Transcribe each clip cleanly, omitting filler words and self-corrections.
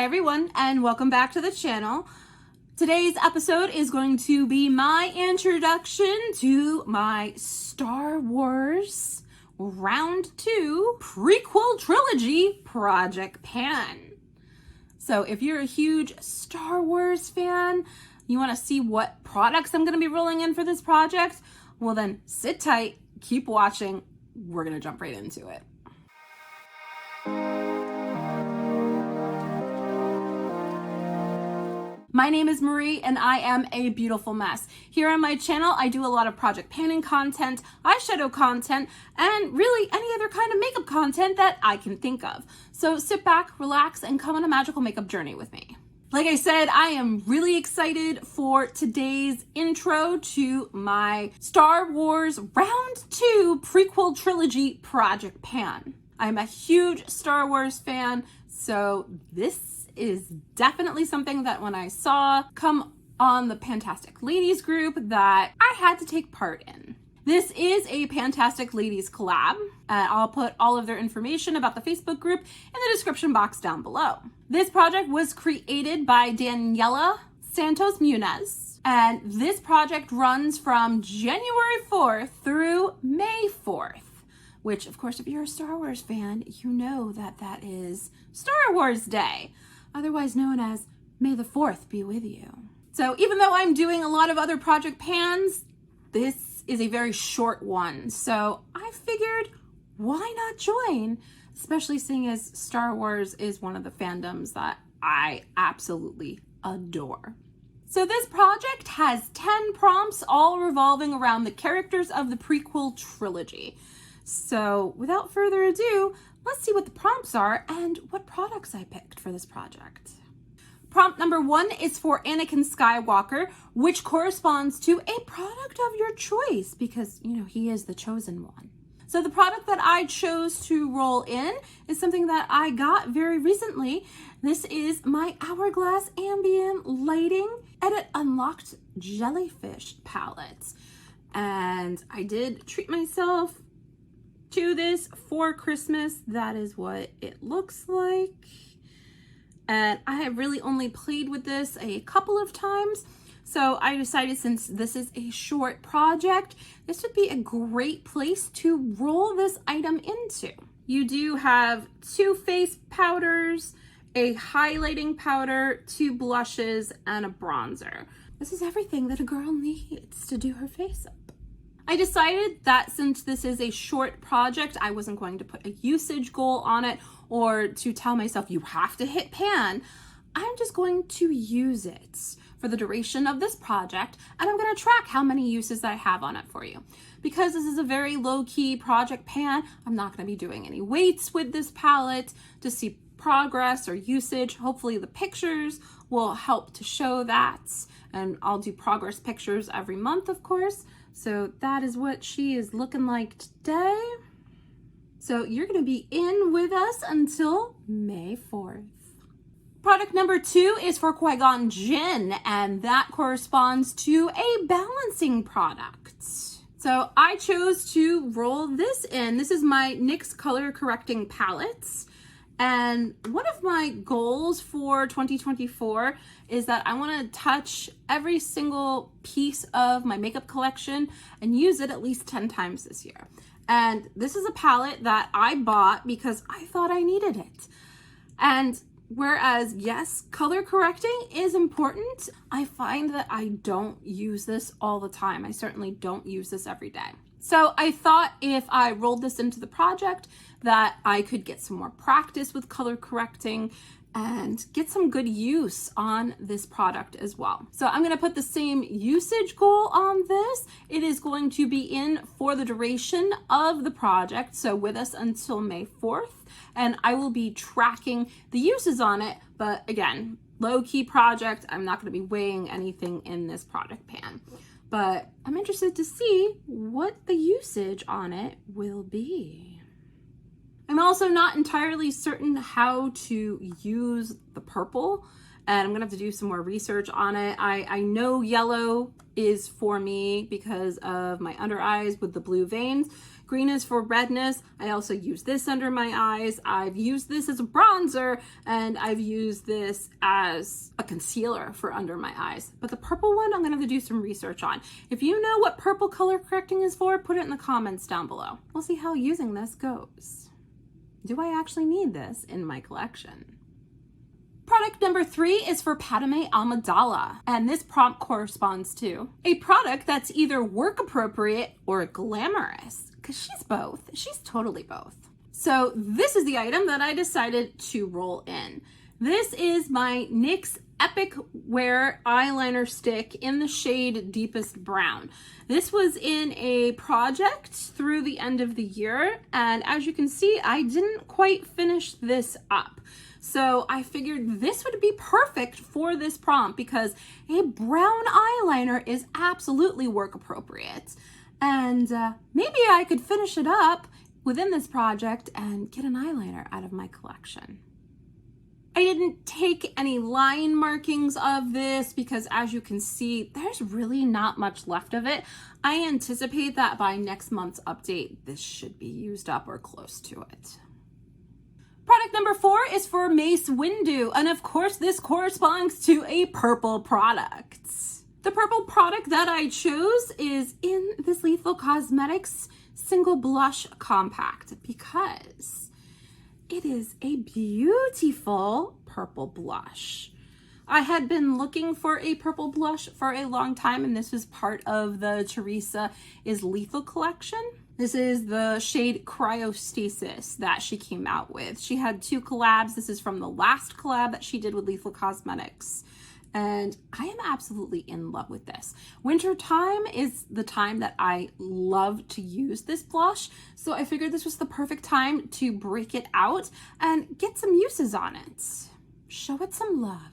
Hi everyone, and welcome back to the channel. Today's episode is going to be my introduction to my Star Wars Round 2 Prequel Trilogy Project Pan. So if you're a huge Star Wars fan, you want to see what products I'm going to be rolling in for this project, well then sit tight, keep watching, we're going to jump right into it. My name is Marie and I am a beautiful mess. Here on my channel, I do a lot of project panning content, eyeshadow content, and really any other kind of makeup content that I can think of. So sit back, relax, and come on a magical makeup journey with me. Like I said, I am really excited for today's intro to my Star Wars Round 2 Prequel Trilogy Project Pan. I'm a huge Star Wars fan, so this is definitely something that when I saw come on the Fantastic Ladies group that I had to take part in. This is a Fantastic Ladies collab. I'll put all of their information about the Facebook group in the description box down below. This project was created by Daniella Santos Munoz, and this project runs from January 4th through May 4th. Which, of course, if you're a Star Wars fan, you know that that is Star Wars Day, otherwise known as May the 4th be with you. So even though I'm doing a lot of other project pans, this is a very short one. So I figured, why not join? Especially seeing as Star Wars is one of the fandoms that I absolutely adore. So this project has 10 prompts, all revolving around the characters of the prequel trilogy. So without further ado, let's see what the prompts are and what products I picked for this project. Prompt number 1 is for Anakin Skywalker, which corresponds to a product of your choice because, you know, he is the chosen one. So the product that I chose to roll in is something that I got very recently. This is my Hourglass Ambient Lighting Edit Unlocked Jellyfish palette. And I did treat myself to this for Christmas. That is what it looks like. And I have really only played with this a couple of times. So I decided, since this is a short project, this would be a great place to roll this item into. You do have 2 face powders, a highlighting powder, 2 blushes, and a bronzer. This is everything that a girl needs to do her face up. I decided that since this is a short project, I wasn't going to put a usage goal on it or to tell myself you have to hit pan. I'm just going to use it for the duration of this project, and I'm going to track how many uses I have on it for you. Because this is a very low-key project pan, I'm not going to be doing any weights with this palette to see progress or usage. Hopefully the pictures will help to show that, and I'll do progress pictures every month, of course. So that is what she is looking like today. So you're going to be in with us until May 4th. Product number 2 is for Qui-Gon Jinn, and that corresponds to a balancing product. So I chose to roll this in. This is my NYX color correcting palettes. And one of my goals for 2024 is that I want to touch every single piece of my makeup collection and use it at least 10 times this year. And this is a palette that I bought because I thought I needed it. And whereas, yes, color correcting is important, I find that I don't use this all the time. I certainly don't use this every day. So I thought if I rolled this into the project that I could get some more practice with color correcting and get some good use on this product as well. So I'm going to put the same usage goal on this. It is going to be in for the duration of the project, so with us until May 4th, and I will be tracking the uses on it. But again, low-key project, I'm not going to be weighing anything in this product pan. But I'm interested to see what the usage on it will be. I'm also not entirely certain how to use the purple, and I'm gonna have to do some more research on it. I know yellow is for me because of my under eyes with the blue veins. Green is for redness. I also use this under my eyes. I've used this as a bronzer, and I've used this as a concealer for under my eyes. But the purple one, I'm gonna have to do some research on. If you know what purple color correcting is for, put it in the comments down below. We'll see how using this goes. Do I actually need this in my collection? Product number 3 is for Padme Amidala, and this prompt corresponds to a product that's either work appropriate or glamorous, because she's both. She's totally both. So this is the item that I decided to roll in. This is my NYX Epic Wear eyeliner stick in the shade Deepest Brown. This was in a project through the end of the year, and as you can see, I didn't quite finish this up. So I figured this would be perfect for this prompt because a brown eyeliner is absolutely work appropriate. And maybe I could finish it up within this project and get an eyeliner out of my collection. I didn't take any line markings of this because, as you can see, there's really not much left of it. I anticipate that by next month's update, this should be used up or close to it. Product number 4 is for Mace Windu, and of course this corresponds to a purple product. The purple product that I chose is in this Lethal Cosmetics Single Blush Compact because it is a beautiful purple blush. I had been looking for a purple blush for a long time, and this was part of the Teresa is Lethal collection. This is the shade Cryostasis that she came out with. She had 2 collabs. This is from the last collab that she did with Lethal Cosmetics. And I am absolutely in love with this. Winter time is the time that I love to use this blush. So I figured this was the perfect time to break it out and get some uses on it. Show it some love.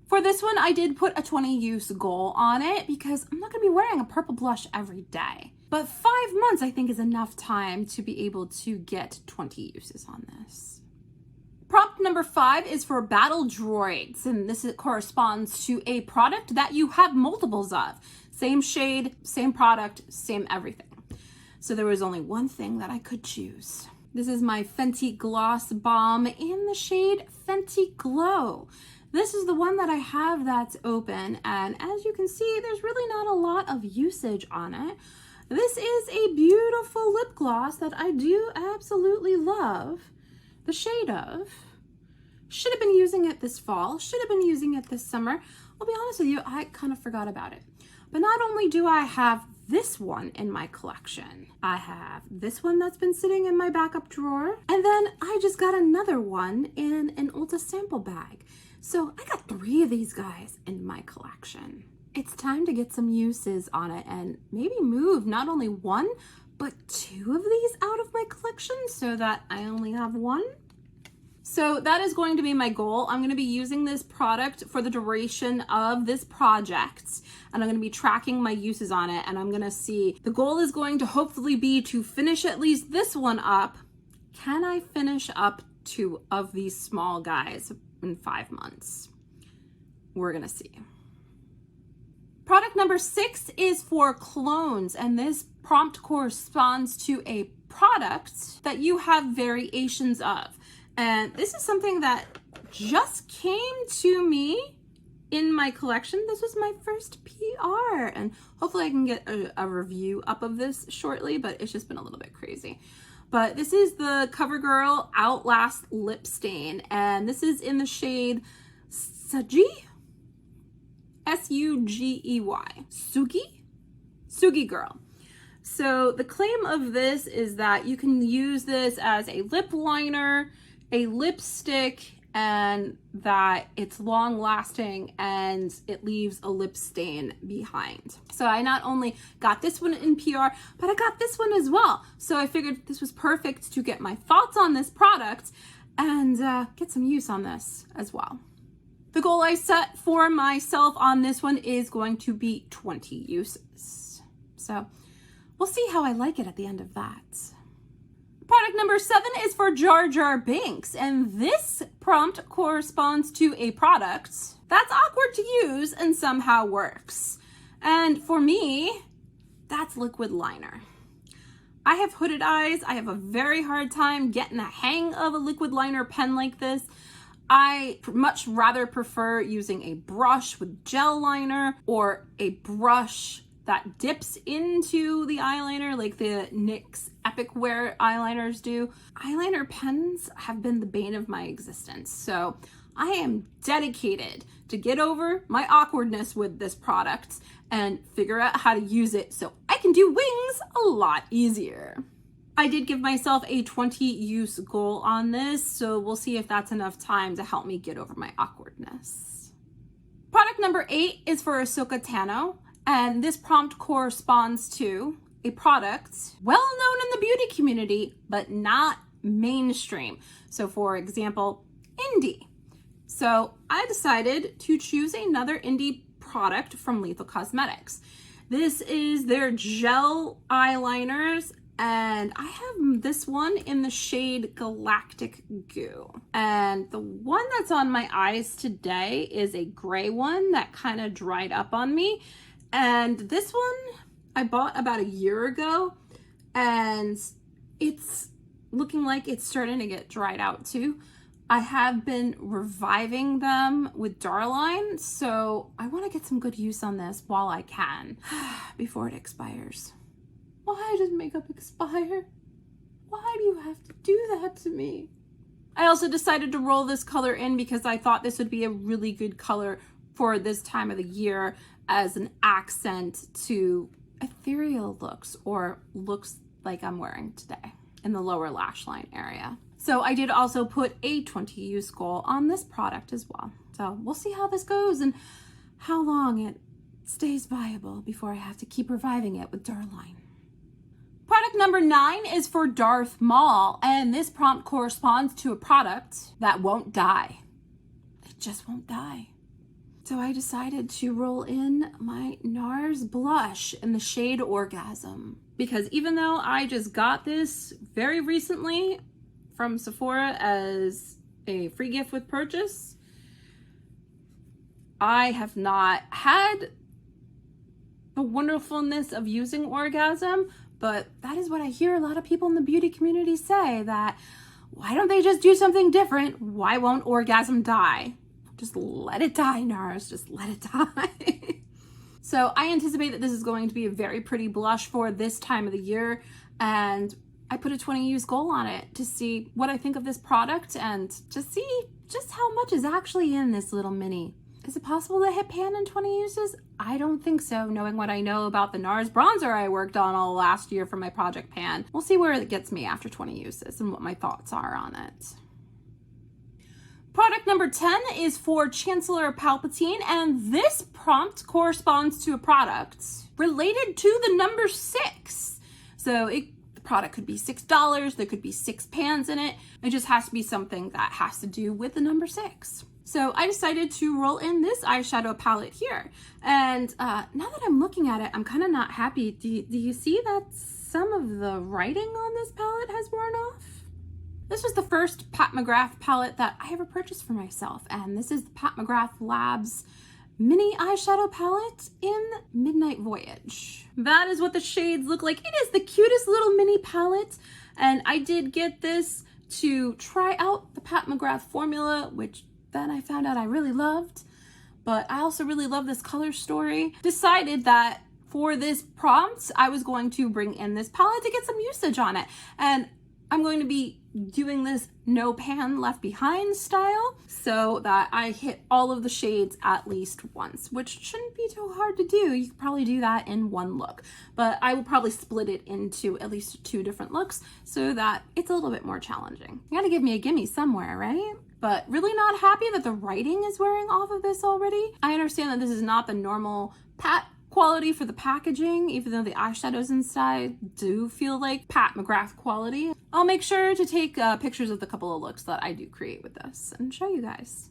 For this one, I did put a 20 use goal on it because I'm not gonna be wearing a purple blush every day. But 5 months, I think, is enough time to be able to get 20 uses on this. Prompt number 5 is for Battle Droids, and this corresponds to a product that you have multiples of. Same shade, same product, same everything. So there was only one thing that I could choose. This is my Fenty Gloss Bomb in the shade Fenty Glow. This is the one that I have that's open, and as you can see, there's really not a lot of usage on it. This is a beautiful lip gloss that I do absolutely love the shade of. Should have been using it this fall, should have been using it this summer. I'll be honest with you, I kind of forgot about it. But not only do I have this one in my collection, I have this one that's been sitting in my backup drawer, and then I just got another one in an Ulta sample bag. So I got 3 of these guys in my collection. It's time to get some uses on it and maybe move not only 1, but 2 of these out of my collection so that I only have 1. So that is going to be my goal. I'm going to be using this product for the duration of this project, and I'm going to be tracking my uses on it, and I'm going to see. The goal is going to hopefully be to finish at least this one up. Can I finish up 2 of these small guys in 5 months? We're going to see. Product number 6 is for clones, and this prompt corresponds to a product that you have variations of. And this is something that just came to me in my collection. This was my first PR, and hopefully I can get a review up of this shortly, but it's just been a little bit crazy. But this is the CoverGirl Outlast Lip Stain, and this is in the shade Sugey? S-U-G-E-Y. Sugi Girl. So the claim of this is that you can use this as a lip liner, a lipstick, and that it's long lasting and it leaves a lip stain behind. So I not only got this one in PR, but I got this one as well. So I figured this was perfect to get my thoughts on this product and get some use on this as well. The goal I set for myself on this one is going to be 20 uses. So we'll see how I like it at the end of that. Product number 7 is for Jar Jar Binks, and this prompt corresponds to a product that's awkward to use and somehow works. And for me, that's liquid liner. I have hooded eyes. I have a very hard time getting the hang of a liquid liner pen like this. I much rather prefer using a brush with gel liner or a brush that dips into the eyeliner like the NYX Epic Wear eyeliners do. Eyeliner pens have been the bane of my existence, so I am dedicated to get over my awkwardness with this product and figure out how to use it so I can do wings a lot easier. I did give myself a 20 use goal on this, so we'll see if that's enough time to help me get over my awkwardness. Product number 8 is for Ahsoka Tano, and this prompt corresponds to a product well known in the beauty community, but not mainstream. So for example, indie. So I decided to choose another indie product from Lethal Cosmetics. This is their gel eyeliners, and I have this one in the shade Galactic Goo. And the one that's on my eyes today is a gray one that kind of dried up on me. And this one I bought about a year ago, and it's looking like it's starting to get dried out too. I have been reviving them with Darline, so I want to get some good use on this while I can before it expires. Why does makeup expire? Why do you have to do that to me? I also decided to roll this color in because I thought this would be a really good color for this time of the year as an accent to ethereal looks or looks like I'm wearing today in the lower lash line area. So I did also put a 20 use goal on this product as well. So we'll see how this goes and how long it stays viable before I have to keep reviving it with Darline. Product number 9 is for Darth Maul, and this prompt corresponds to a product that won't die. It just won't die. So I decided to roll in my NARS blush in the shade Orgasm, because even though I just got this very recently from Sephora as a free gift with purchase, I have not had the wonderfulness of using Orgasm, but that is what I hear a lot of people in the beauty community say, that why don't they just do something different? Why won't Orgasm die? Just let it die, NARS, just let it die. So I anticipate that this is going to be a very pretty blush for this time of the year, and I put a 20 use goal on it to see what I think of this product and to see just how much is actually in this little mini. Is it possible to hit pan in 20 uses? I don't think so, knowing what I know about the NARS bronzer I worked on all last year for my Project Pan. We'll see where it gets me after 20 uses and what my thoughts are on it. Product number 10 is for Chancellor Palpatine, and this prompt corresponds to a product related to the number 6. So the product could be $6, there could be 6 pans in it. It just has to be something that has to do with the number 6. So I decided to roll in this eyeshadow palette here. And now that I'm looking at it, I'm kind of not happy. Do you see that some of the writing on this palette has worn off? This was the first Pat McGrath palette that I ever purchased for myself. And this is the Pat McGrath Labs mini eyeshadow palette in Midnight Voyage. That is what the shades look like. It is the cutest little mini palette. And I did get this to try out the Pat McGrath formula, which then I found out I really loved. But I also really love this color story. Decided that for this prompt, I was going to bring in this palette to get some usage on it. And I'm going to be doing this no pan left behind style so that I hit all of the shades at least once, which shouldn't be too hard to do. You could probably do that in one look, but I will probably split it into at least 2 different looks so that it's a little bit more challenging. You gotta give me a gimme somewhere, right? But really not happy that the writing is wearing off of this already. I understand that this is not the normal Pat quality for the packaging, even though the eyeshadows inside do feel like Pat McGrath quality. I'll make sure to take pictures of the couple of looks that I do create with this and show you guys.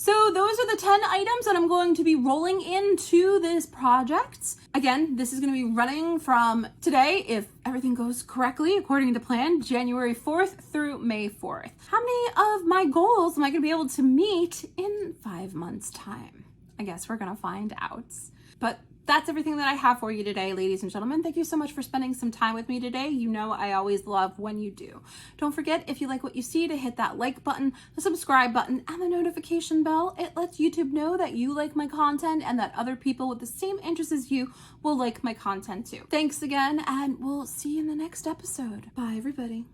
So those are the 10 items that I'm going to be rolling into this project. Again, this is going to be running from today, if everything goes correctly according to plan, January 4th through May 4th. How many of my goals am I going to be able to meet in 5 months' time? I guess we're going to find out. But that's everything that I have for you today, ladies and gentlemen. Thank you so much for spending some time with me today. You know I always love when you do. Don't forget, if you like what you see, to hit that like button, the subscribe button, and the notification bell. It lets YouTube know that you like my content and that other people with the same interests as you will like my content too. Thanks again, and we'll see you in the next episode. Bye, everybody.